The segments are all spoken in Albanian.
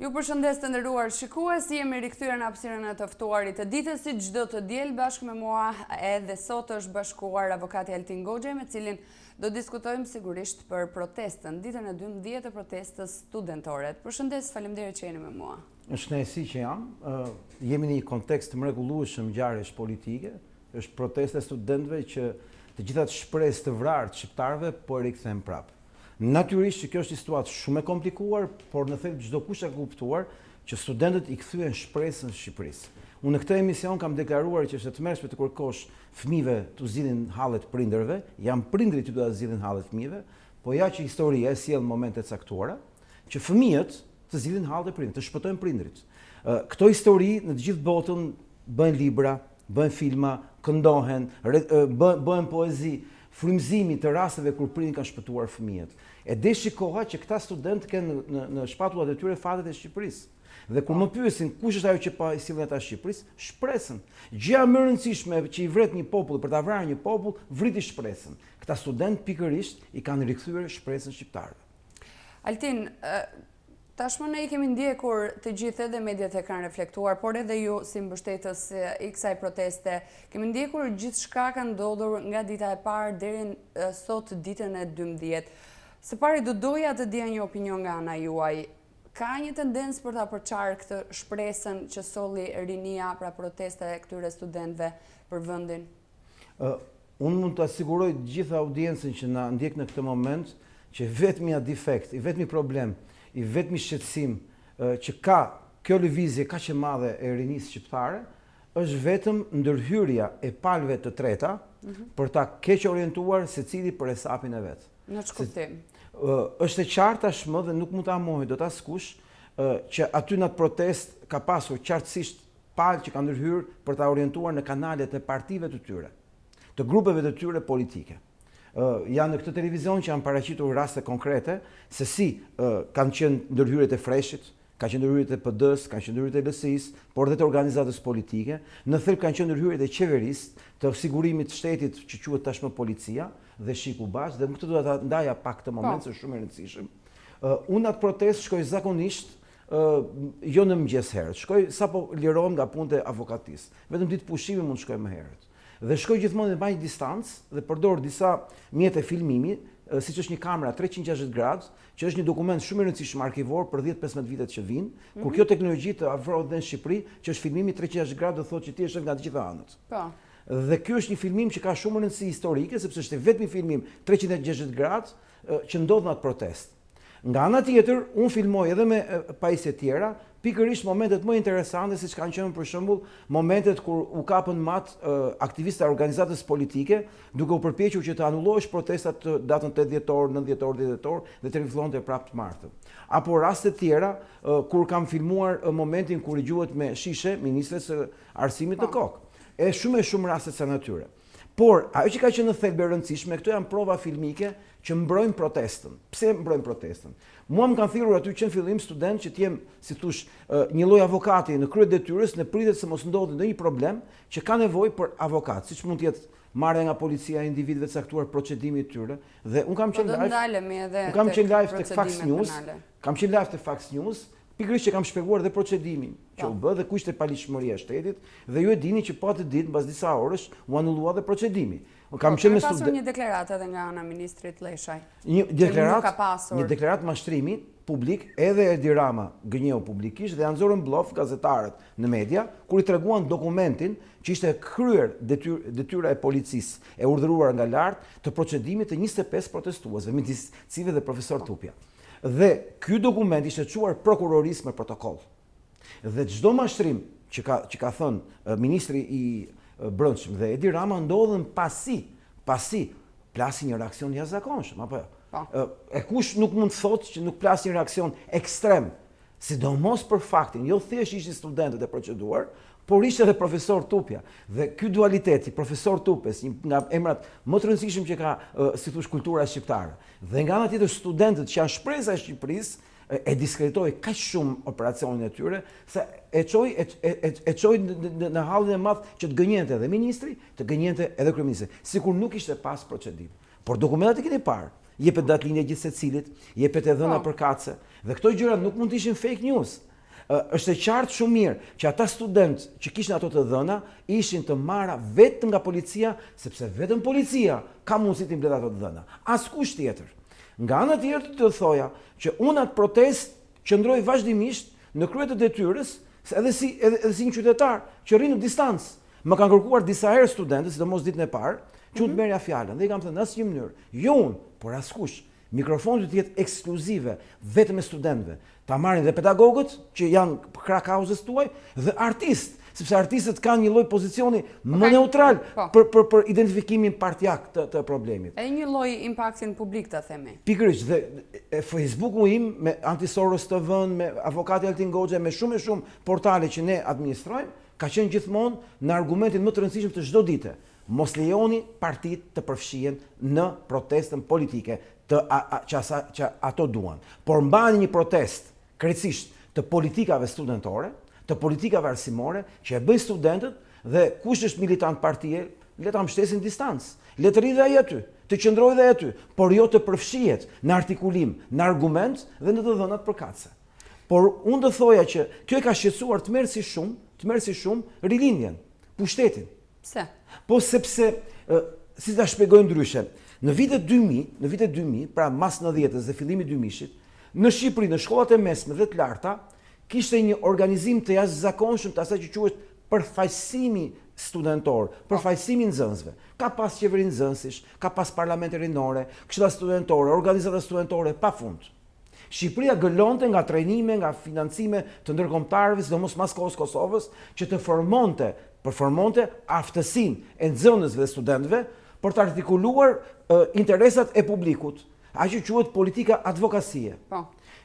Ju përshëndes të nderuar shikues, jemi rikthyer në hapësirën e të ftuarit të ditës si çdo të diel bashkë me mua edhe sot është bashkuar avokati Altin Goxhaj me cilin do diskutojmë sigurisht për protestën, ditën e 12 të protestës studentore. Përshëndes, faleminderit që jeni me mua. Është kënaqësi që jam. Jemi në një kontekst të mrekullueshëm ngjarjesh politike. Është protesta e studentëve që të gjitha shpresë të vrarë të shqiptarëve po e rikthejnë prapë. Natyrisht që kjo është një situatë shumë e komplikuar, por në thelb çdo kush e ka kuptuar që studentët i kthyen shpresën Shqipërisë. Unë në këtë emision kam deklaruar që është e tmerrshme të kërkosh fëmijëve të zgjidhin hallet prindërve, janë prindrit që do ta zgjidhin hallet fëmijëve, po ja që historia e sjell momente të caktuara që fëmijët të zgjidhin hallet e prindrit, të shpëtojnë prindrit. Këto histori në të gjithë botën bëjnë libra, bëjnë filma, këndohen, bëhen poezi. Frymëzimi të rasteve kur prindrit kanë shpëtuar fëmijët. E deshi koha që këta studentë kenë në shpatullat e tyre fatet e Shqipërisë. Dhe kur më pyesin kush është ajo që pa i sillen ata Shqipërisë, shpresën. Gjëja më e rëndësishme që i vret një popull për ta vrarë një popull, vriti shpresën. Këta studentë pikërisht i kanë rikthyer shpresën shqiptarëve. Altin, tashmë ne i kemi ndjekur të gjithë edhe mediat e kanë reflektuar, por edhe ju si mbështetës i kësaj proteste, kemi ndjekur gjithçka ka ndodhur nga dita e parë deri sot ditën e 12. Së pari do doja të dija një opinion nga ana juaj. Ka një tendencë për ta përçarë këtë shpresën që solli rinia pra protesta e këtyre studentëve për vendin? Unë mund të asiguroj gjithë audiencën që na ndjek në këtë moment që vetmi defekt, i vetmi problem, i vetmi shqetësim që ka kjo lëvizje kaq e madhe e rinisë shqiptare është vetëm ndërhyrja e palëve të treta për ta keq orientuar secili për hesapin e vet. Në ç'kuptim? Është e qartë tashmë dhe nuk mund ta mohoj dot askush që aty në atë protestë ka pasur qartësisht palë që kanë ndërhyrë për ta orientuar në kanalet e partive të tyre, të grupeve të tyre politike. Janë në këtë televizion që janë paraqitur raste konkrete se si kanë qenë ndërhyrjet e Freshit, kanë qenë ndërhyrjet e PD-s, kanë qenë ndërhyrjet e LSI-s, por edhe të organizatës politike, në thelb kanë qenë ndërhyrjet e qeverisë, të sigurimit të shtetit që quhet tashmë policia dhe shiku bash, dhe më këtë do ta ndaja pak këtë moment se është shumë e rëndësishëm. Unë atë protestë shkoj zakonisht jo në mëngjes herët, shkoj sapo lirohem nga punët e avokatisë. Vetëm ditë pushimi mund shkoj më herët. Dhe shkoj gjithmonë në mbaj distancë dhe përdor disa mjete filmimi, siç është një kamera 360 gradë, që është një dokument shumë i rëndësishëm arkivor për 10-15 vitet që vijnë, kur kjo teknologji të afrohet dhe në Shqipëri, që është filmimi 360 gradë do thotë që ti e shef nga të gjitha anët. Po. Dhe ky është një filmim që ka shumë rëndësi historike, sepse është vetmi filmim 360 gradë që ndodh në atë protestë. Nga ana tjetër, unë filmoj edhe me pajisje tjera, pikërisht momentet më interesante, siç kanë qenë për shembull momentet kur u kapën mat aktivistë e organizatës politike, duke u përpjequr që të anullohesh protestat të datën 8 dhjetor, 9 dhjetor, 10 dhjetor dhe të rifillonte prapë të martën. Apo raste tjera kur kam filmuar momentin kur i gjuhet me shishe ministres së arsimit të kokë. Shumë raste të natyre. Por ajo që ka qenë në thelb e rëndësishme, këto janë prova filmike që mbrojnë protestën. Pse mbrojnë protestën? Mua më kanë thirrur aty që në fillim student që t'jem, si thosh, një lloj avokati në krye detyrës në pritet se mos ndodhë ndonjë problem që ka nevojë për avokat, siç mund të jetë marrja nga policia e individëve të caktuar procedimi i tyre. Dhe un kam qenë live tek Fox News. Kam qenë live tek Fox News. Pikërisht që kam shpjeguar dhe procedimin që u bë dhe kushtet e paligjshmëria e shtetit dhe ju e dini që pa të ditë mbas disa orësh u anullua dhe procedimi. Kam qenë me pasur një deklaratë edhe nga ana ministrit Leshaj. Një deklaratë mashtrimi publik, edhe Edi Rama gënjeu publikisht dhe janë nxorën blof gazetarët në media kur i treguan dokumentin që ishte kryer detyra e policisë e urdhëruar nga lart të procedimit të 25 protestuesve, midis cilëve dhe profesor Tupja. Dhe ky dokument ishte çuar prokurorisë me protokoll. Dhe çdo mashtrim që ka thënë ministri i Brendshëm dhe Edi Rama ndodhen pasi plasi një reaksion jashtëzakonshëm, apo jo? E kush nuk mund të thotë që nuk plasi një reaksion ekstrem, sidomos për faktin, jo thjesht ishin studentët e proceduar, por ishte edhe profesor Tupja. Dhe ky dualiteti, profesor Tupes, një nga emrat më të rëndësishëm që ka, si thosh, kultura shqiptare. Dhe nga ana tjetër studentët që janë shpresa e Shqipërisë e diskretoi kaq shumë operacionin e tyre, se e çoi në hallin e madh që të gënjente edhe ministri, të gënjente edhe kryeministri, sikur nuk ishte pas procedim. Por dokumentat e keni parë. Jepet datëlinja gjithë secilit, jepet e dhëna përkatëse. Dhe këto gjëra nuk mund të ishin fake news. Është e qartë shumë mirë që ata studentë që kishin ato të dhëna ishin të marra vetëm nga policia, sepse vetëm policia ka mundësi të mbledh ato të dhëna. Askush tjetër. Nga ana tjetër të thoja që unë atë protest qëndroj vazhdimisht në krye të detyrës, edhe si një qytetar që rri në distancë. Më kanë kërkuar disa herë studentët, sidomos ditën e parë, që unë të merrja fjalën dhe i kam thënë në asnjë mënyrë, jo unë, por askush. Mikrofoni të jetë ekskluzive vetëm e studentëve. Ta marrin dhe pedagogët që janë krah kauzës tuaj dhe artistë, sepse artistët kanë një lloj pozicioni më neutral për identifikimin partijak të problemit. E një lloj impaktin publik të themi. Pikërisht, dhe Facebooku im me Antisoros TV-n, me Avokati Altin Goxha, me shumë portale që ne administrojmë, ka qenë gjithmonë në argumentin më të rëndësishëm të çdo dite. Mos lejoni partitë të përfshihen në protestën politike që ato duan. Por mbani një protestë krejtësisht të politikave studentore, të politikave arsimore që e bëjnë studentët dhe kush është militant partie, le ta mbështesin distancë, le të rridhë ai aty, të qëndrojë dhe aty, por jo të përfshihet në artikulim, në argument dhe në të dhënat përkatëse. Por unë do thoja që kjo e ka shqetësuar të merr si shumë rilindjen, pushtetin. Pse? Po sepse si ta shpjegoj ndryshe, në vitet 2000, pra mas 90-s dhe fillimi 2000-shit, në Shqipëri, në shkollat e mesme dhe të larta, kishte një organizim të jashtëzakonshëm të asaj që quhet përfaqësimi studentor, përfaqësimi nxënësve. Ka pas qeveri nxënësish, ka pas parlamente rinore, këshilla studentore, organizata studentore pafund. Shqipëria gëllonte nga trajnime, nga financime të ndërkombëtarëve, sidomos mas kohës Kosovës, që të përformonte aftësinë e nxënësve dhe studentëve për të artikuluar interesat e publikut. Ajo që quhet politika advokasie. Po.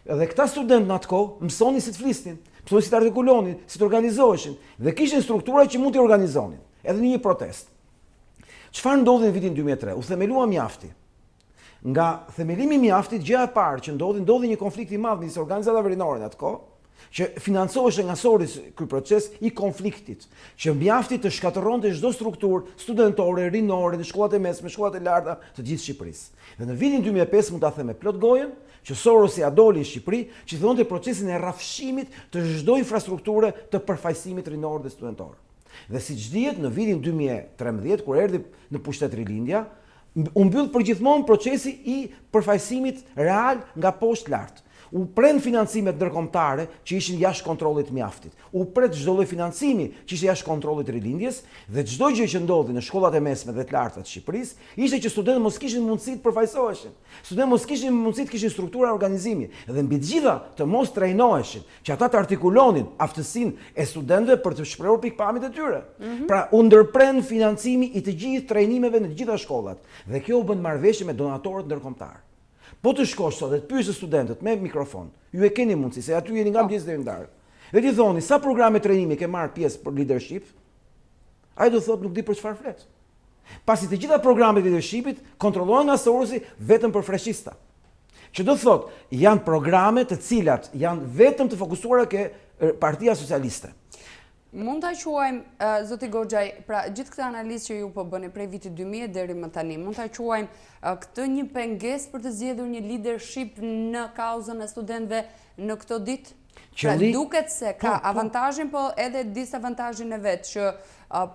Dhe këta studentë në atë kohë mësonin si të flisnin, mësonin si të artikulonin, si të organizoheshin dhe kishin struktura që mund të organizonin, edhe në një protest. Çfarë ndodhi në vitin 2003? U themelua mjafti. Nga themelimi i mjaftit, gjëja e parë që ndodhi një konflikt i madh midis organizatave rinore në atë kohë, që financohej nga soris ky proces i konfliktit, që mjafti të shkatërronte çdo strukturë studentore, rinore, në shkollat e mesme, shkollat e larta të gjithë Shqipërisë. Dhe në vitin 2005 mund ta them me plot gojën që Sorosi ja doli në Shqipëri, që fillonte procesin e rrafshimit të çdo infrastrukture të përfaqësimit rinor dhe studentor. Dhe siç dihet, në vitin 2013 kur erdhi në pushtet rilindja, u mbyll përgjithmonë procesi i përfaqësimit real nga poshtë lart. U pren financimet ndërkombëtare që ishin jashtë kontrollit të mjaftit. U pret çdo lloj financimi që ishte jashtë kontrollit të rilindjes dhe çdo gjë që ndodhi në shkollat e mesme dhe të larta të Shqipërisë ishte që studentët mos kishin mundësi të përfaqësoheshin. Studentët mos kishin mundësi të kishin struktura organizimi dhe mbi të gjitha të mos trajnoheshin, që ata të artikulonin aftësinë e studentëve për të shprehur pikpamjet e tyre. Pra u ndërpren financimi i të gjithë trajnimeve në të gjitha shkollat dhe kjo u bën marrëveshje me donatorët ndërkombëtar. Po të shkosh sot dhe të pyesësh studentët me mikrofon, ju e keni mundësi, se aty jeni nga mëngjes deri në darkë. Dhe ti thoni, sa programe trajnimi ke marrë pjesë për leadership? Ai do thotë nuk di për çfarë flet. Pasi të gjitha programet e leadershipit kontrollohen nga Sorosi vetëm për freshista. Që do thotë, janë programe të cilat janë vetëm të fokusuara ke Partia Socialiste. Mund ta quajmë, zoti Goxhaj, pra gjithë këtë analizë që ju po bëni prej vitit 2000 deri më tani, mund ta quajmë këtë një pengesë për të zgjedhur një leadership në kauzën e studentëve në këto ditë? Pra duket se ka avantazhin, po edhe disavantazhin e vet që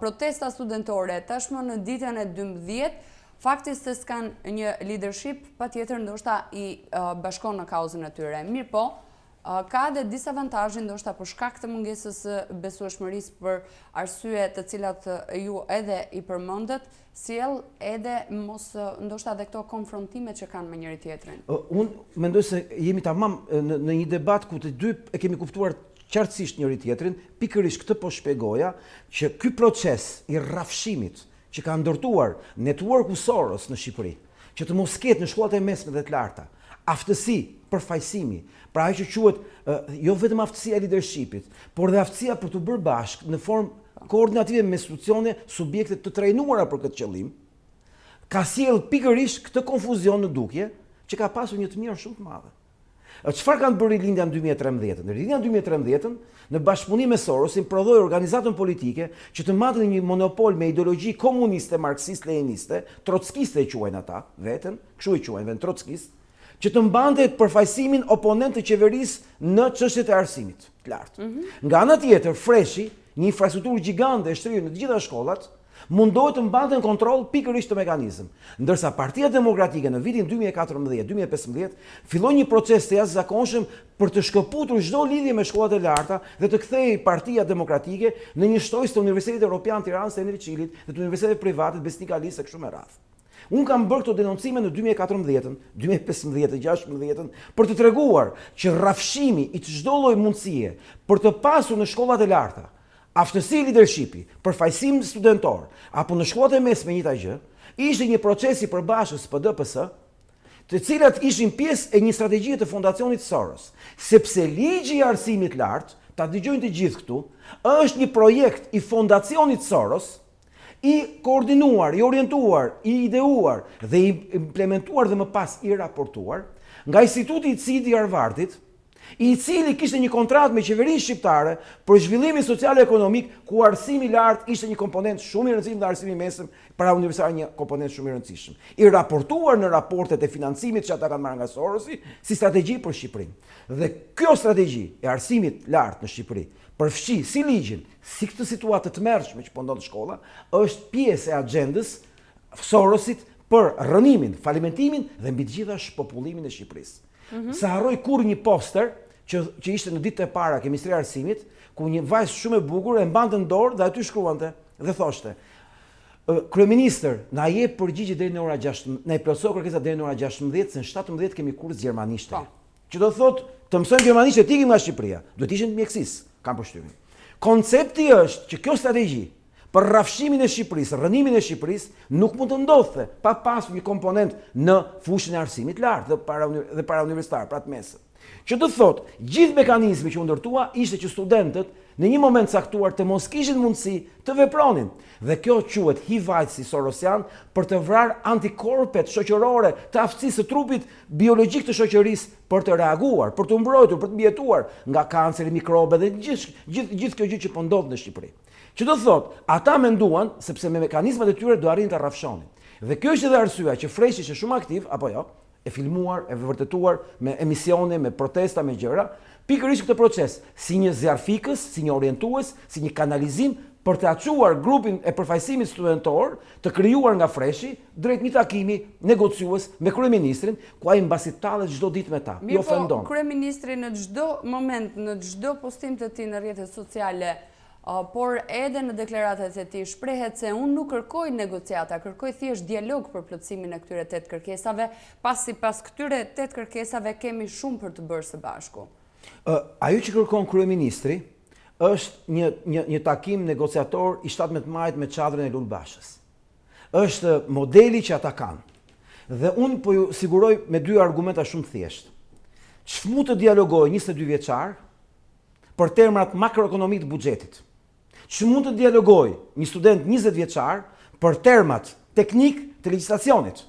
protesta studentore tashmë në ditën e 12 faktikisht se s'kan një leadership, patjetër ndoshta i bashkon në kauzën e tyre. Mirë po, ka dhe disavantazhin ndoshta për shkak të mungesës besueshmërisë për arsye të cilat ju edhe i përmendët, sjell edhe mos ndoshta edhe këto konfrontime që kanë me njëri tjetrin. Unë mendoj se jemi tamam në një debat ku të dy e kemi kuptuar qartësisht njëri tjetrin, pikërisht këtë po shpjegoja që ky proces i rrafshimit që ka ndërtuar networku Soros në Shqipëri, që të mos ketë në shkollat e mesme dhe të larta aftësi, përfaqësimi, pra ajo që quhet jo vetëm aftësia e leadershipit, por dhe aftësia për të bërë bashkë në formë koordinative me institucione, subjekte të trajnuara për këtë qëllim, ka sjell pikërisht këtë konfuzion në dukje që ka pasur një të mirë shumë të madhe. Çfarë kanë bërë Rilindja në 2013? Rilindja në 2013, në bashkëpunim me Sorosin, prodhoi organizatën politike që të matën një monopol me ideologji komuniste, marksist, leniniste, trockiste e quajnë ata, veten, kështu e quajnë, trockist, që të mbante përfaqësimin oponent të qeverisë në çështjet e arsimit të lartë. Nga ana tjetër, Freshi, një infrastrukturë gjigande e shtrirë në të gjitha shkollat, mundohet të mbante në kontroll pikërisht të mekanizëm. Ndërsa Partia Demokratike në vitin 2014-2015 filloi një proces të jashtëzakonshëm për të shkëputur çdo lidhje me shkollat e larta dhe të kthehej Partia Demokratike në një shtojës të Universitetit Evropian Tiranës së Enri Çilit dhe të universitetet private Besnik Alice e kështu me radhë. Unë kam bërë këto denoncime në 2014, 2015, 2016 për të treguar që rrafshimi i çdo lloji mundësie për të pasur në shkollat e larta aftësi leadershipi, përfaqësim studentor, apo në shkollat e mesme njëjta gjë, ishte një proces i përbashkës PD-PS, të cilat ishin pjesë e një strategjie të Fondacionit Soros, sepse ligji i arsimit lart, ta dëgjojnë të gjithë këtu, është një projekt i Fondacionit Soros, i koordinuar, i orientuar, i ideuar dhe i implementuar dhe më pas i raportuar nga Instituti i Cit i Harvardit, i cili kishte një kontratë me qeverinë shqiptare për zhvillimin social e ekonomik, ku arsimi i lartë ishte një komponent shumë i rëndësishëm dhe arsimi i mesëm para universitar një komponent shumë i rëndësishëm. I raportuar në raportet e financimit që ata kanë marrë nga Sorosi si strategji për Shqipërinë. Dhe kjo strategji e arsimit lartë në Shqipëri përfshi si ligjin, si këtë situatë të tmerrshme që po ndodh në shkolla, është pjesë e agjendës Sorosit për rënimin, falimentimin dhe mbi të gjitha shpopullimin e Shqipërisë. Sa harroj kur një poster që ishte në ditët e para ke Ministria e Arsimit, ku një vajzë shumë e bukur e mbante në dorë dhe aty shkruante dhe thoshte: Kryeministër, na jep përgjigje deri në ora 16, na i plotëso kërkesat deri në ora 16, se në 17 kemi kurs gjermanishte. Që do thotë të mësojmë gjermanishte të ikim nga Shqipëria. Duhet ishin të mjekësisë, kam përshtypjen. Koncepti është që kjo strategji për rrafshimin e Shqipërisë, rënimin e Shqipërisë nuk mund të ndodhte pa pasur një komponent në fushën e arsimit lart dhe para universitar, pra të mesëm. Që do thotë, gjithë mekanizmi që u ndërtua ishte që studentët në një moment caktuar të mos kishin mundësi të vepronin. Dhe kjo quhet HIV/AIDS sorosian për të vrarë antikorpet shoqërore të aftësisë së trupit biologjik të shoqërisë për të reaguar, për të mbrojtur, për të mbijetuar nga kanceri, mikrobe dhe gjithë kjo gjë që po ndodh në Shqipëri. Që do thotë, ata menduan sepse me mekanizmat e tyre do arrin të rrafshonin. Dhe kjo është edhe arsyeja që Freshi ishte shumë aktiv, apo jo, e filmuar, e vërtetuar me emisione, me protesta, me gjëra, pikërisht këtë proces, si një zjarfikës, si një orientues, si një kanalizim për të aquar grupin e përfaqësimit studentor të krijuar nga Freshi drejt një takimi negociues me kryeministrin, ku ai mbasi tallet çdo ditë me ta. Jo ofendon. Kryeministri në çdo moment, në çdo postim të tij në rrjetet sociale, por edhe në deklaratat e tij shprehet se unë nuk kërkoj negociata, kërkoj thjesht dialog për plotësimin e këtyre 8 kërkesave, pasi pas këtyre 8 kërkesave kemi shumë për të bërë së bashku. Ajo që kërkon kryeministri është një takim negociator i 17 majit me çadrën e Lulbashës. Është modeli që ata kanë. Dhe unë po ju siguroj me 2 argumenta shumë thjeshtë. Ç'mund të dialogojë 22 vjeçar për termat makroekonomik të buxhetit? Ç'mund të dialogojë një student 20 vjeçar për termat teknik të legjislacionit?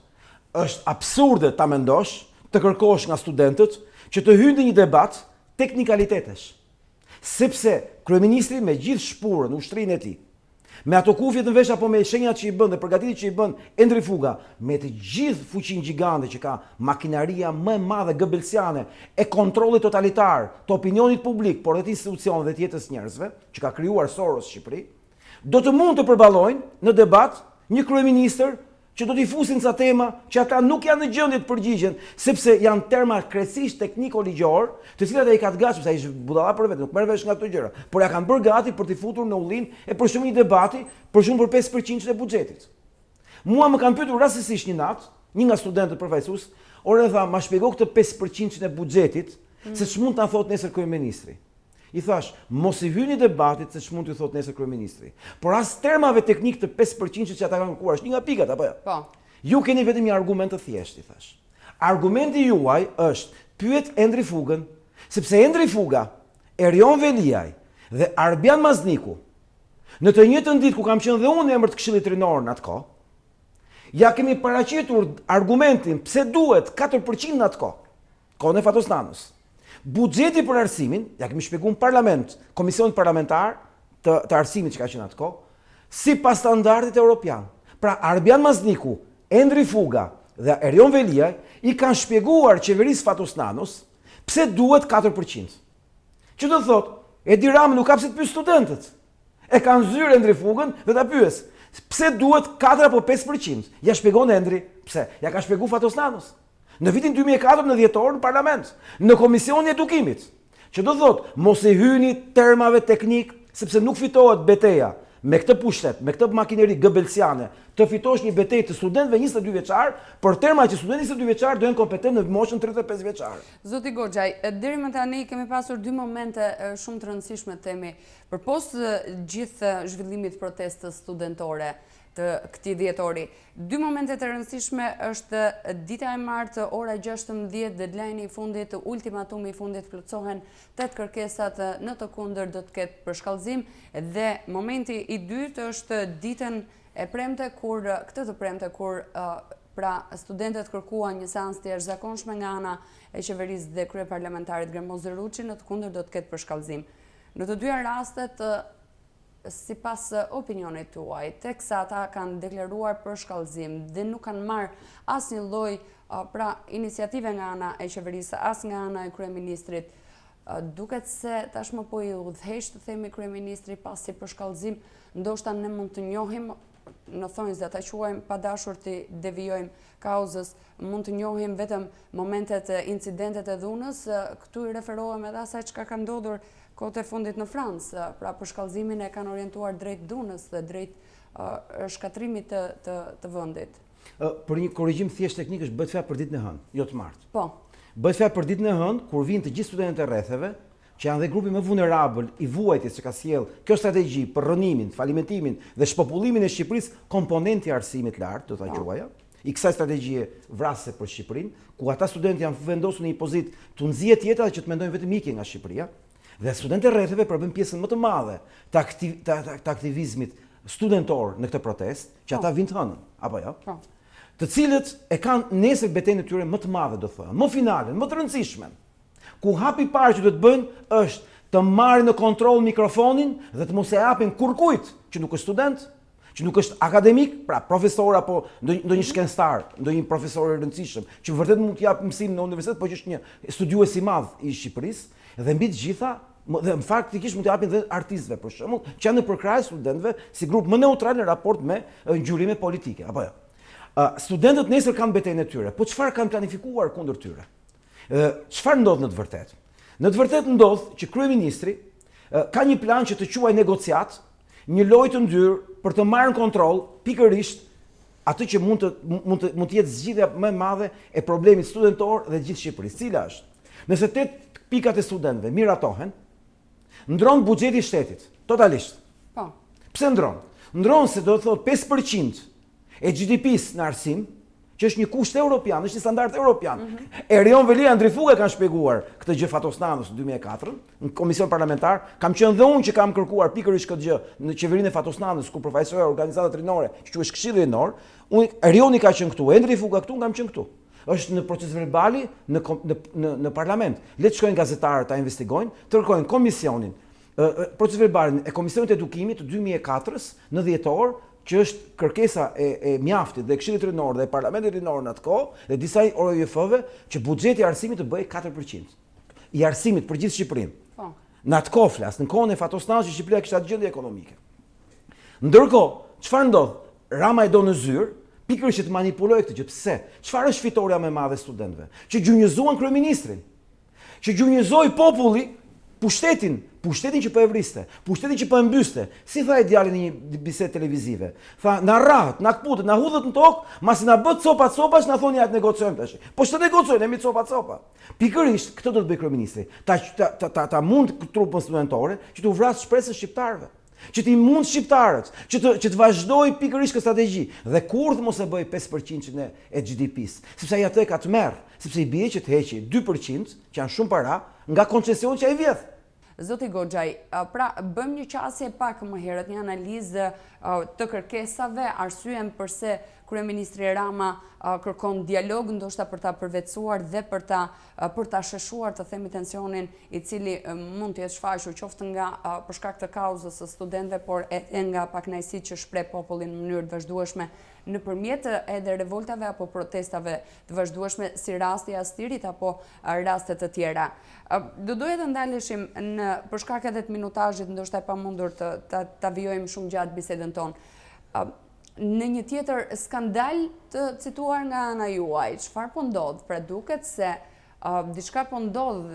Është absurde ta mendosh, të kërkosh nga studentët që të hyjnë në një debat teknikalitetesh. Sepse kryeministri me gjithë shpurën, ushtrinë e tij, me ato kufjet në vesh apo me shenjat që i bën dhe përgatitjet që i bën Endri Fuga, me të gjithë fuqinë gjigande që ka makinaria më e madhe gëbelsiane e kontrollit totalitar të opinionit publik, por edhe të institucioneve dhe të jetës njerëzve, që ka krijuar Soros Shqipëri, do të mund të përballojnë në debat një kryeministër që do t'i fusin ca tema që ata nuk janë në gjendje të përgjigjen, sepse janë terma krejtësisht tekniko-ligjor, të cilat ai ka të gatshëm, sa ishte budalla për vetë, nuk merr vesh nga këto gjëra, por ja kanë bërë gati për t'i futur në ullinë e përshëmimit të debati, për shumë për 5% e buxhetit. Mua më kanë pyetur rastësisht një natë, një nga studentët përfaqësues, orë tha, ma shpjego këtë 5% e buxhetit, se ç'mund ta thotë nesër kryeministri. I thash, mos i hyni debatit se ç'mund t'ju thotë nesër kryeministri. Por as termave teknik të 5% që ata kanë kërkuar, është një nga pikat apo jo? Po. Ju keni vetëm një argument të thjeshtë, i thash. Argumenti juaj është pyet Endri Fugën, sepse Endri Fuga, Erion Veliaj dhe Arbian Mazniku, në të njëjtën ditë ku kam qenë dhe unë në emër të Këshillit Rinor në atë kohë, ja kemi paraqitur argumentin pse duhet 4% në atë kohën e Fatosnanës. Buxheti për arsimin, ja kemi shpjeguar në parlament, komisionit parlamentar të arsimit që ka qenë atë kohë, sipas standardit evropian. Pra Arbian Mazniku, Endri Fuga, dhe Erion Veliaj i kanë shpjeguar qeverisë Fatosnanos pse duhet 4%. Që do thotë, Edi Rama nuk ka pse të pyes studentët. E kanë zyrë Endri Fugën dhe ta pyes, pse duhet 4 apo 5%? Ja shpjegon Endri pse. Ja ka shpjeguar Fatosnanos. Në vitin 2004 në dhjetor në parlament, në Komisionin e Edukimit, që do thotë, mos e hyni termave teknik, sepse nuk fitohet beteja me këtë pushtet, me këtë makineri gëbelsiane, të fitosh një betejë të studentëve 22 vjeçar, por terma që studentët 22 vjeçar do jenë kompetent në moshën 35 vjeçar. Zoti Goxhaj, deri më tani kemi pasur dy momente shumë të rëndësishme temi përpos gjithë zhvillimit protestës studentore të këtij dhjetori. Dy momente të rëndësishme është dita e martë, ora 16, deadline i fundit, ultimatumi i fundit, plotësohen 8 kërkesat, në të kundër do të ketë përshkallëzim, dhe momenti i dytë është ditën e premte këtë të premte kur pra studentët kërkuan një seancë të jashtëzakonshme nga ana e qeverisë dhe kryeparlamentarit Gramoz Ruçi, në të kundër do të ketë përshkallëzim. Në të dyja rastet, sipas opinionit tuaj, teksa ata kanë deklaruar përshkallëzim dhe nuk kanë marrë asnjë lloj pra iniciative nga ana e qeverisë, as nga ana e kryeministrit, duket se tashmë po i udhëheq të themi kryeministri pasi përshkallëzim, ndoshta ne mund të njohim në thonjës dhe ta quajmë pa dashur të devijojmë kauzës, mund të njohim vetëm momentet, incidentet e dhunës, këtu i referohem edhe asaj çka ka ndodhur kohët e fundit në Francë, pra përshkallëzimin e kanë orientuar drejt dhunës dhe drejt shkatrimit të vendit. Për një korrigjim thjesht teknik është bëhet fjalë për ditën e hënë, jo të martë. Po. Bëhet fjalë për ditën e hënë kur vinë të gjithë studentët e rretheve, që janë dhe grupi më vulnerabël i vuajtjes që ka sjell kjo strategji për rënimin, falimentimin dhe shpopullimin e Shqipërisë, komponenti i arsimit lart, do ta quaja, i kësaj strategjie vrasëse për Shqipërinë, ku ata studentë janë vendosur në një pozitë të nxjerrë tjetra që të mendojnë vetëm ikje nga Shqipëria, dhe studentët e rretheve përbën pjesën më të madhe të aktivizmit studentor në këtë protestë, që ata vinë të hënën, apo jo? Të cilët e kanë nesër betejën e tyre më të madhe, do thënë, më finalen, më të rëndësishmen. Ku hapi parë që do të bëjnë është të marrin në kontroll mikrofonin dhe të mos e japin kurkujt që nuk është student, që nuk është akademik, pra profesor apo ndonjë shkencëtar, ndonjë profesor i rëndësishëm, që vërtet mund të jap mësim në universitet, por që është një studiues i madh i Shqipërisë, dhe mbi të gjitha, dhe faktikisht mund të japin dhe artistëve, për shembull, që janë në përkrahje studentëve si grup më neutral në raport me ngjyrime politike, apo jo. Studentët nesër kanë betejën e tyre, po çfarë kanë planifikuar kundër tyre? Çfarë ndodh në të vërtetë? Në të vërtetë ndodh që kryeministri ka një plan që të quajë negociat, një lojë të ndyrë për të marrë në kontroll pikërisht atë që mund të jetë zgjidhja më e madhe e problemit studentor dhe gjithë Shqipërisë. Cila është? Nëse 8 pikat e studentëve miratohen, ndron buxheti i shtetit totalisht. Po. Pse ndron? Ndron se do të thotë 5% e GDP-s në arsim, që është një kusht europian, është një standard europian. Erion Veliaj, Endri Fugë kanë shpjeguar këtë gjë Fatosnanos në 2004, në komision parlamentar, kam qenë dhe unë që kam kërkuar pikërisht këtë gjë në qeverinë e Fatosnanos, ku përfaqësoja organizatat rinore, që quhet Këshilli Rinor, Erioni ka qenë këtu, Endri Fugë këtu, kam qenë këtu. Është në proces verbali në parlament. Le të shkojnë gazetarët ta investigojnë, të kërkojnë komisionin, proces verbalin e Komisionit të Edukimit të 2004-s në dhjetor, që është kërkesa e mjaftit dhe Këshillit Rinor dhe Parlamentit Rinor në atë kohë dhe disa OJF-ve që buxheti i arsimit të bëjë 4%. I arsimit për gjithë Shqipërinë. Po. Në atë kohë flas, në kohën e Fatosnanos që Shqipëria kishte atë gjendje ekonomike. Ndërkohë, çfarë ndodh? Rama e do në zyrë, pikërisht që të manipulojë këtë gjë. Pse? Çfarë është fitoria më e madhe e studentëve? Që gjunjëzuan kryeministrin. Që gjunjëzoi populli pushtetin që po e vriste, pushtetin që po e mbyste. Si tha e djali në një bisedë televizive. Tha, na rrahet, na kputet, na hudhet në tokë, masi na bët copa-copash, na thoni ja të negociojmë tash. Po ç'të negociojnë, jemi copa-copa. Pikërisht këtë do të bëj kryeministri. Ta mund trupën studentore që të vrasë shpresën shqiptarëve. Që ti mund shqiptarët, që të vazhdoj pikërisht këtë strategji dhe kurrë mos e bëj 5% e GDP-s, sepse ai atë ka të merr, sepse i bie që të heqi 2%, që janë shumë para, nga koncesion që ai vjedh. Zoti Goxhaj, pra bëjmë një qasje pak më herët, një analizë të kërkesave, arsyen përse kryeministri Rama kërkon dialog ndoshta për ta përvetësuar dhe për ta sheshuar, të themi, tensionin i cili mund të jetë shfaqur qoftë nga për shkak të kauzës së studentëve, por edhe nga pakënaqësitë që shpreh populli në mënyrë të vazhdueshme nëpërmjet edhe revoltave apo protestave të vazhdueshme, si rasti i Astirit apo raste të tjera. Do doja të ndaleshim për shkak edhe të minutazhit, ndoshta e pamundur ta vijojmë shumë gjatë bisedën tonë. Në një tjetër skandal të cituar nga ana juaj, çfarë po ndodh? Pra duket se diçka po ndodh.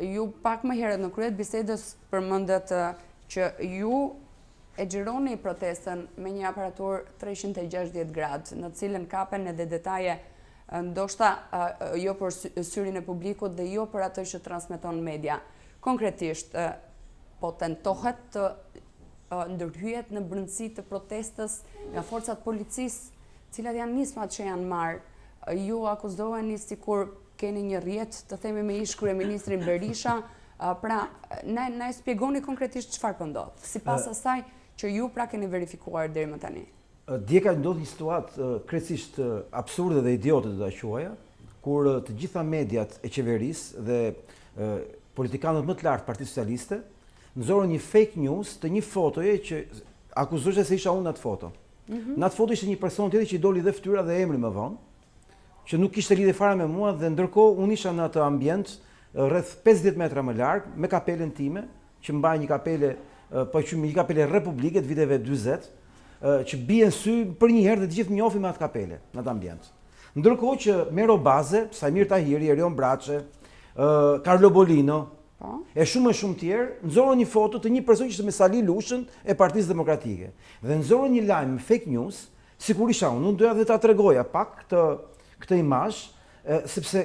Ju pak më herët në krye të bisedës përmendet që ju e xhironi protestën me një aparatur 360 gradë, në cilën kapen edhe detaje ndoshta jo për syrin e publikut dhe jo për atë që transmeton media. Konkretisht, po tentohet të ndërhyjet në brendësi të protestës nga forcat policisë, cilat janë nismat që janë marrë. Ju akuzoheni sikur keni një rrjet, të themi, me ish kryeministrin Berisha. Pra, na e shpjegoni konkretisht çfarë po ndodh, sipas asaj që ju pra keni verifikuar deri më tani. Dje ka ndodhur një situatë krejtësisht absurde dhe idiote, do ta quaja, kur të gjitha mediat e qeverisë dhe politikanët më të lartë Partisë Socialiste nxorën një fake news të një fotoje që akuzohej se isha unë në atë foto. Në atë foto ishte një person tjetër që i doli dhe fytyra dhe emri më vonë, që nuk kishte lidhje fare me mua, dhe ndërkohë unë isha në atë ambient rreth 50 metra më larg me kapelen time, që mbaj një kapele, po që një kapele republike të viteve 40, që bie në sy për një herë dhe të gjithë më njohin me atë kapele në atë ambient. Ndërkohë që Mero Baze, Samir Tahiri, Erion Braçe, Carlo Bolino e shumë tjerë nxorën një foto të një person që ishte me Sali Lushën e Partisë Demokratike. Dhe nxorën një lajm me fake news, sikur isha unë. Unë doja dhe ta tregoja pak këtë imazh, sepse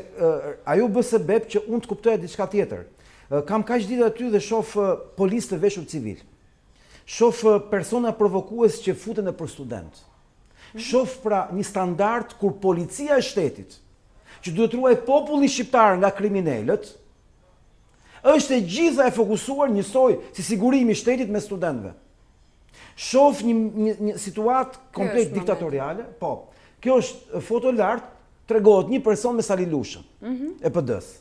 ajo bë sebeb që unë të kuptoja diçka tjetër. Kam kaq ditë aty dhe shoh policë të veshur civil. Shoh persona provokues që futen për student. Shoh pra një standard kur policia e shtetit, që duhet ruaj popullin shqiptar nga kriminalët, është e gjitha e fokusuar njësoj si sigurimi i shtetit me studentëve. Shoh një situatë komplet diktatoriale. Po, kjo është foto lart, tregohet një person me Sali Lushën e PD-s.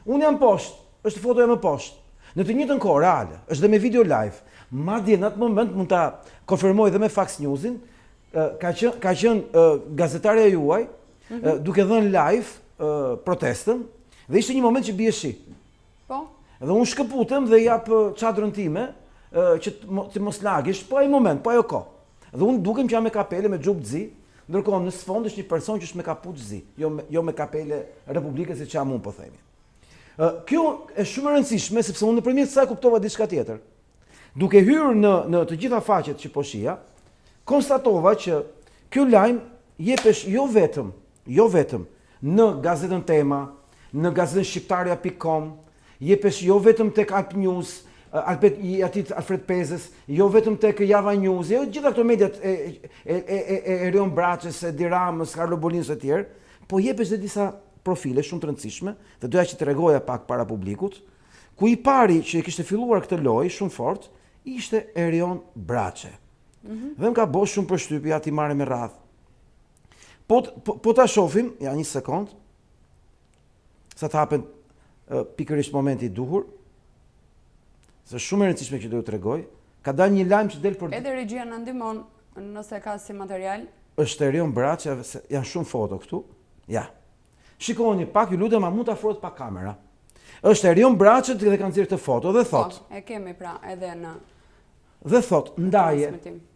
Unë jam poshtë, është fotoja më poshtë. Në të njëjtën kohë reale, është dhe me video live. Madje në atë moment mund ta konfirmoj dhe me Fax Newsin, ka qenë gazetarja juaj duke dhënë live protestën, dhe ishte një moment që bie shi. Po. Dhe unë shkëputem dhe jap çadrën time që të mos lagesh, po ai moment, po ajo kohë. Dhe unë dukem që jam me kapele me xhupë zi, ndërkohë në sfond është një person që është me kapuç zi, jo me kapele republike siç jam unë, po themi. Kjo është shumë e rëndësishme sepse unë nëpërmjet saj kuptova diçka tjetër. Duke hyrë në të gjitha faqet që po shija, konstatova që ky lajm jepesh jo vetëm në gazetën Tema, në gazetën shqiptaria.com, jepesh jo vetëm tek Alp News, Alfred Pezes, jo vetëm tek Java News, jo gjitha këto mediat e Erion Braçës, e Diramës, Carlo Bolinës e tjerë, po jepesh dhe disa profile shumë të rëndësishme, dhe doja që të tregoja pak para publikut, ku i pari që kishte filluar këtë lojë shumë fort, ishte Erion Braçe. Dhe më ka bosh shumë përshtypje, ati marrë me radhë. Po ta shohim, ja një sekond, sa të hapen pikërisht momenti i duhur, se shumë e rëndësishme që do t'ju tregoj, ka dalë një lajm që del për... Edhe regjia na ndihmon nëse ka si material. Është Erion Braçe, janë shumë foto këtu. Ja. Shikoni pak, ju lutem, a mund të afrohet pak kamera. Është Erion Braçe dhe kanë nxjerrë këtë foto dhe thot. Po, e kemi pra edhe në... Dhe thot, ndaje...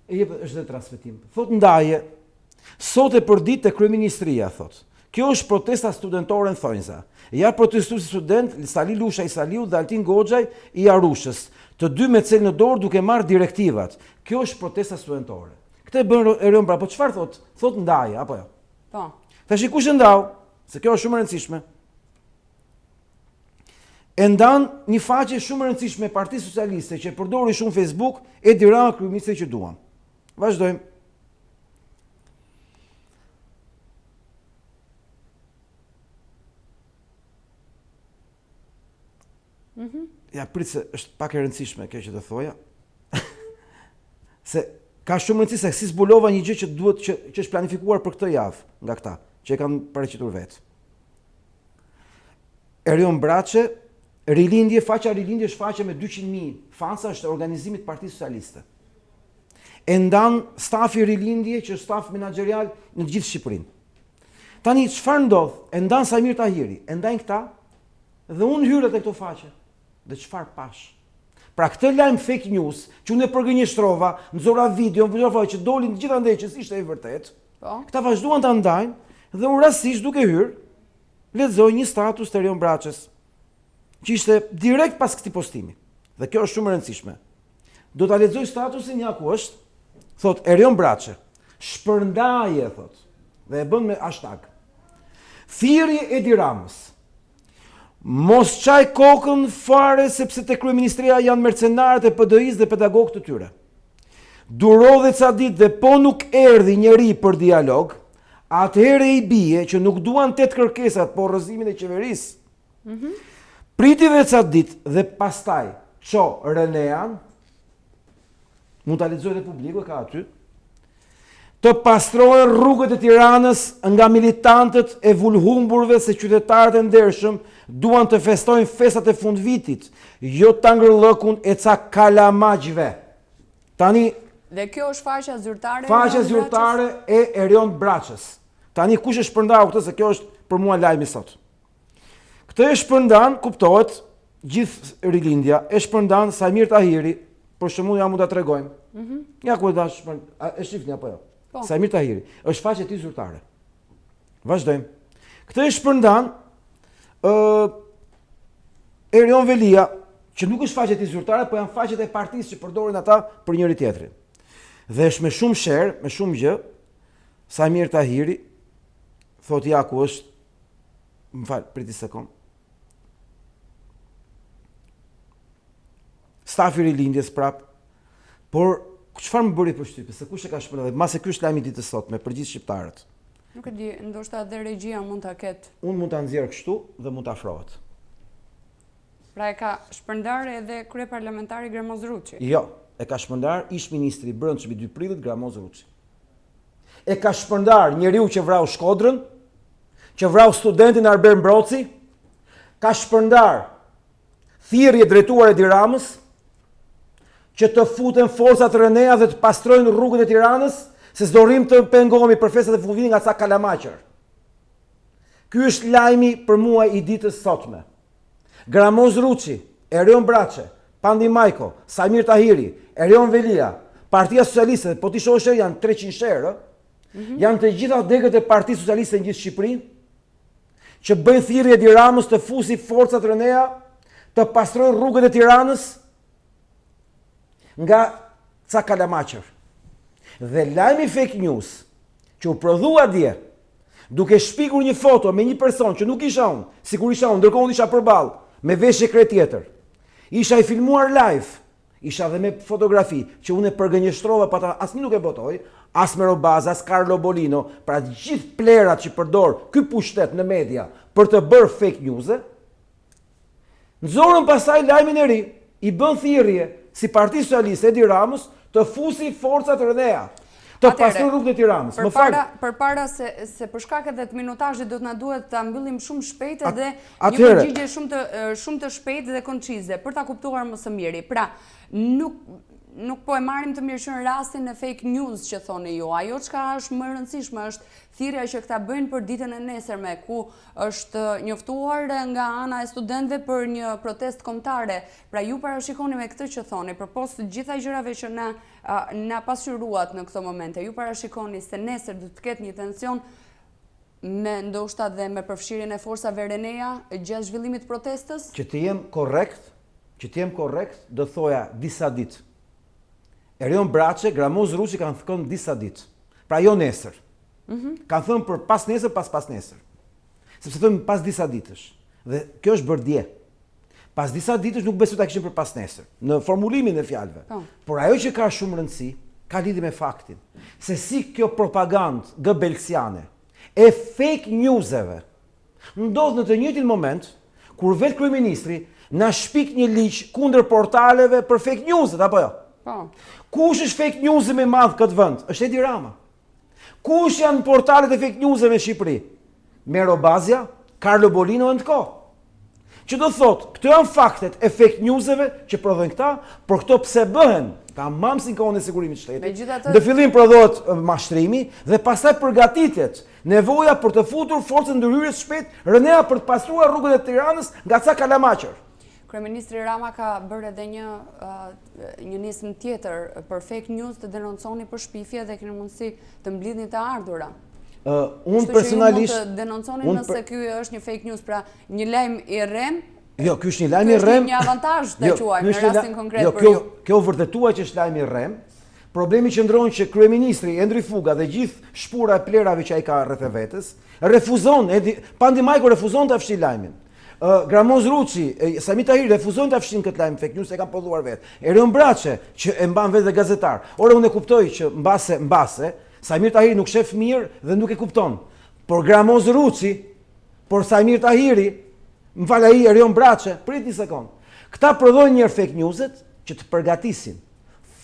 është dhe transmetim. Thot, ndaje, sot e përdit të kryeministria, thot. Kjo është protesta studentore në Thonjza. Ja protestuesi student Sali Lusha i Saliu dhe Altin Goxhaj i Arushës, të dy me cel në dorë duke marrë direktivat. Kjo është protesta studentore. Këtë e bën Erion Braçe, po çfarë thot? Thot ndaje, apo jo? Po. Tash kush e ndau? Se kjo është shumë e rëndësishme. E ndan një faqe shumë e rëndësishme e Partisë Socialiste që përdori shumë Facebook, Edi Rama, kryeministri që duam. Vazhdojmë. Ja, prit se është pak e rëndësishme kjo që të thoja. Se ka shumë rëndësi se si zbulova një gjë që duhet që është planifikuar për këtë javë nga këta, që e kanë paraqitur vetë. Erion Braçe, rilindje, faqja rilindje është faqe me 200.000 fansa, është organizimit Partisë Socialiste. E ndan stafi rilindje që është staf menaxherial në të gjithë Shqipërinë. Tani çfarë ndodh? E ndan Samir Tahiri, e ndajnë këta dhe unë hyrë te këto faqe. Dhe çfarë pash? Pra këtë lajm fake news, që unë e përgënjeshtrova, nxora video, fotografoj që dolin të gjitha ndeshjes, ishte e vërtet. Po. Këta vazhduan ta ndajnë dhe unë rastisht duke hyrë, lexoj një status të Erion Braçës, që ishte direkt pas këtij postimi. Dhe kjo është shumë e rëndësishme. Do ta lexoj statusin ja ku është. Thot Erion Braçe, shpërndaje, thot, dhe e bën me hashtag. Thirrje Edi Ramës. Mos qaj kokën fare sepse te kryeministria janë mercenarët e PD-s dhe pedagogët të tyre. Duro dhe ca ditë dhe po nuk erdhi njeri për dialog, atëherë i bie që nuk duan 8 kërkesat, po rrëzimin e qeverisë. Priti dhe ca ditë dhe pastaj ço Renean, mund ta lexoj dhe publiku ka aty, të pastrohen rrugët e Tiranës nga militantët e vulhumburve se qytetarët e ndershëm duan të festojnë festat e fundvitit, jo tangërllëkun e ca kalamagjve. Tani Dhe kjo është faqja zyrtare? Faqja zyrtare e Erion Braçës. Tani kush e shpërndau këtë, se kjo është për mua lajmi sot. Këtë e shpërndan, kuptohet, gjithë rilindja, e shpërndan Samir Tahiri, për shembull ja mund ta tregojmë. Ja ku e dash, e shifni apo jo? Po. Samir Tahiri, është faqja e tij zyrtare. Vazhdojmë. Këtë e shpërndan Erion Velia, që nuk është faqja e tij zyrtare, po janë faqet e partisë që përdorin ata për njëri tjetrin. Dhe është me shumë share, me shumë gjë, Samir Tahiri thot ja ku është, më fal, priti sekond. Stafi rilindjes prap, por çfarë më bëri përshtypje, se kush e ka shpërndar, mase ky është lajmi i ditës sot me për gjithë shqiptarët. Nuk e di, ndoshta edhe regjia mund ta ketë. Unë mund ta nxjerr kështu dhe mund ta afrohet. Pra e ka shpërndar edhe kryeparlamentari Gramoz Ruçi. Jo, e ka shpërndar ish ministri i Brendshëm i 2 prillit Gramoz Ruçi. E ka shpërndar njeriu që vrau Shkodrën, që vrau studentin Arber Mbroci, ka shpërndar thirrje drejtuar Edi Ramës, që të futen forcat Renea dhe të pastrojnë rrugët e Tiranës, se s'do rrim të pengohemi për festat e fundvitit nga ca kalamaqër. Ky është lajmi për mua i ditës sotme. Gramoz Ruçi, Erion Braçe, Pandi Majko, Samir Tahiri, Erion Velia, Partia Socialiste, po ti shohësh janë 300 sherë, janë të gjitha degët e Partisë Socialiste në gjithë Shqipërinë, që bëjnë thirrje Edi Ramës të fusi forcat Renea, të pastrojnë rrugët e Tiranës nga ca kalamaqër. Dhe lajmi fake news që u prodhua dje, duke shpikur një foto me një person që nuk isha unë, sikur isha unë, ndërkohë unë isha përballë me veshje kret tjetër. Isha i filmuar live, isha dhe me fotografi që unë e përgënjeshtrova, pa ta asnjë nuk e botoj, as Mero Baza, as Carlo Bolino, pra gjithë plerat që përdor ky pushtet në media për të bërë fake news. Nxorën pastaj lajmin e ri, i bën thirrje si Partia Socialiste Edi Ramës të fusi forcat Renea, të pastrojë rrugët e Tiranës. Më fal. Përpara se për shkak edhe të minutazhit do të na duhet ta mbyllim shumë shpejt edhe një atëherë, përgjigje shumë të shpejtë dhe koncize për ta kuptuar më së miri. Pra, nuk po e marrim të mirëqen rastin e fake news që thoni ju. Ajo çka është më e rëndësishme është thirrja që këta bëjnë për ditën e nesërme, ku është njoftuar nga ana e studentëve për një protestë kombëtare. Pra ju parashikoni me këtë që thoni, përpos të gjitha gjërave që na pasqyruat në këto momente, ju parashikoni se nesër do të ketë një tension me ndoshta dhe me përfshirjen e forcave Renea gjatë zhvillimit të protestës? Që të jem korrekt, do thoja disa ditë. Erion Braçe, Gramoz Ruçi kanë thënë disa ditë. Pra jo nesër. Kanë thënë për pas nesër, pas nesër. Sepse thënë pas disa ditësh. Dhe kjo është bërë dje. Pas disa ditësh nuk besoj ta kishin për pas nesër, në formulimin e fjalëve. Por ajo që ka shumë rëndësi, ka lidhje me faktin se si kjo propagandë gëbelsiane e fake newseve ndodh në të njëjtin moment kur vetë kryeministri na shpik një ligj kundër portaleve për fake newset, apo jo? Po. Kush është fake news më i madh këtë vend? Është Edi Rama. Kush janë portalet e fake news në Shqipëri? Mero Bazja, Carlo Bolino e ndko. Që do thotë, këto janë faktet e fake newseve që prodhojnë këta, por këto pse bëhen? Ka mamsin kohën e sigurimit të shtetit. Megjithatë, Në fillim prodhohet mashtrimi dhe pastaj përgatitet nevoja për të futur forcën ndërhyrjes shpejt rënea për të pastruar rrugët e Tiranës nga ca kalamaqër. Kryeministri Rama ka bërë edhe një nismë tjetër për fake news, të denonconi për shpifje dhe keni mundësi të mblidhni të ardhura. Unë personalisht mund të denonconi nëse ky është një fake news, pra një lajm i rrem. Jo, ky është një lajm i rrem. Ky është një avantazh ta quajmë në rastin konkret për ju. Kjo vërtetuar që është lajm i rrem. Problemi qëndron që kryeministri Endri Fuga dhe gjithë shpura e plerave që ai ka rreth e vetes refuzon, Pandi Majko refuzon ta fshijë lajmin. Gramoz Ruçi, Sami Tahiri refuzojnë ta fshin këtë lajm fake news, e kanë prodhuar vetë. Erion Braçe, që e mban vetë dhe gazetar. Ora unë e kuptoj që mbase Samir Tahiri nuk shef mirë dhe nuk e kupton. Por Gramoz Ruçi, por Samir Tahiri, më fal ai Erion Braçe, prit një sekond. Këta prodhojnë një fake newset që të përgatisin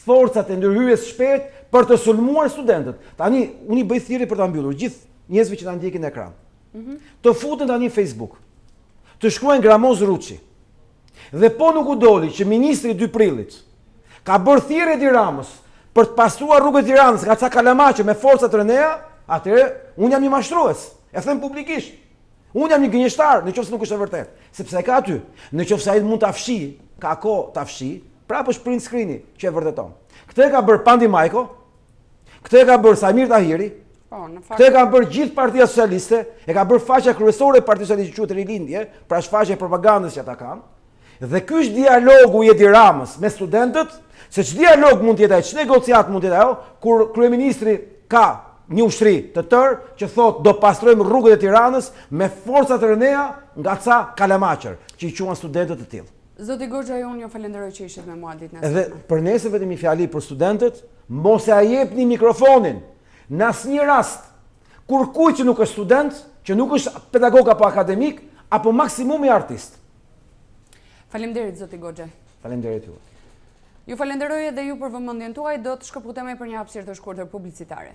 forcat e ndërhyrjes shpejt për të sulmuar studentët. Tani unë i bëj thirrje për ta mbyllur gjithë njerëzve që na ndjekin në ekran. Të futen tani në Facebook. Të shkruajnë Gramoz Ruçi. Dhe po nuk u doli që ministri 2 prillit ka bërë thirrje Edi Ramës për të pastruar rrugët e Tiranës nga ca kalamaqe me forca të rënea, atëherë unë jam një mashtrues. E them publikisht. Unë jam një gënjeshtar, nëse nuk është e vërtetë, sepse e ka aty. Nëse ai mund ta fshi, ka kohë ta fshi, prapë është print screeni që e vërteton. Këtë e ka bërë Pandi Majko, këtë e ka bërë Samir Tahiri, këtë e ka bërë gjithë Partia Socialiste, e ka bërë faqja kryesore e Partisë Socialiste që quhet Rilindje, pra është faqja e propagandës që ata kanë. Dhe ky është dialogu i Edi Ramës me studentët, se ç'dialog mund të jetë ai, ç'negociat mund të jetë ajo, kur kryeministri ka një ushtri të tërë që thotë do pastrojmë rrugët e Tiranës me forca të rënea nga ca kalamaqër që i quajnë studentët të tillë. Zoti Goxha, unë ju falenderoj që ishit me mua ditën e sotme. Edhe për nesër vetëm një fjali për studentët, mos e jepni mikrofonin në asnjë rast kur kujt që nuk është student, që nuk është pedagog apo akademik, apo maksimumi artist. Faleminderit zoti Goxha. Faleminderit ju. Ju falenderoj edhe ju për vëmendjen tuaj, do të shkëputemi për një hapësirë të shkurtër publicitare.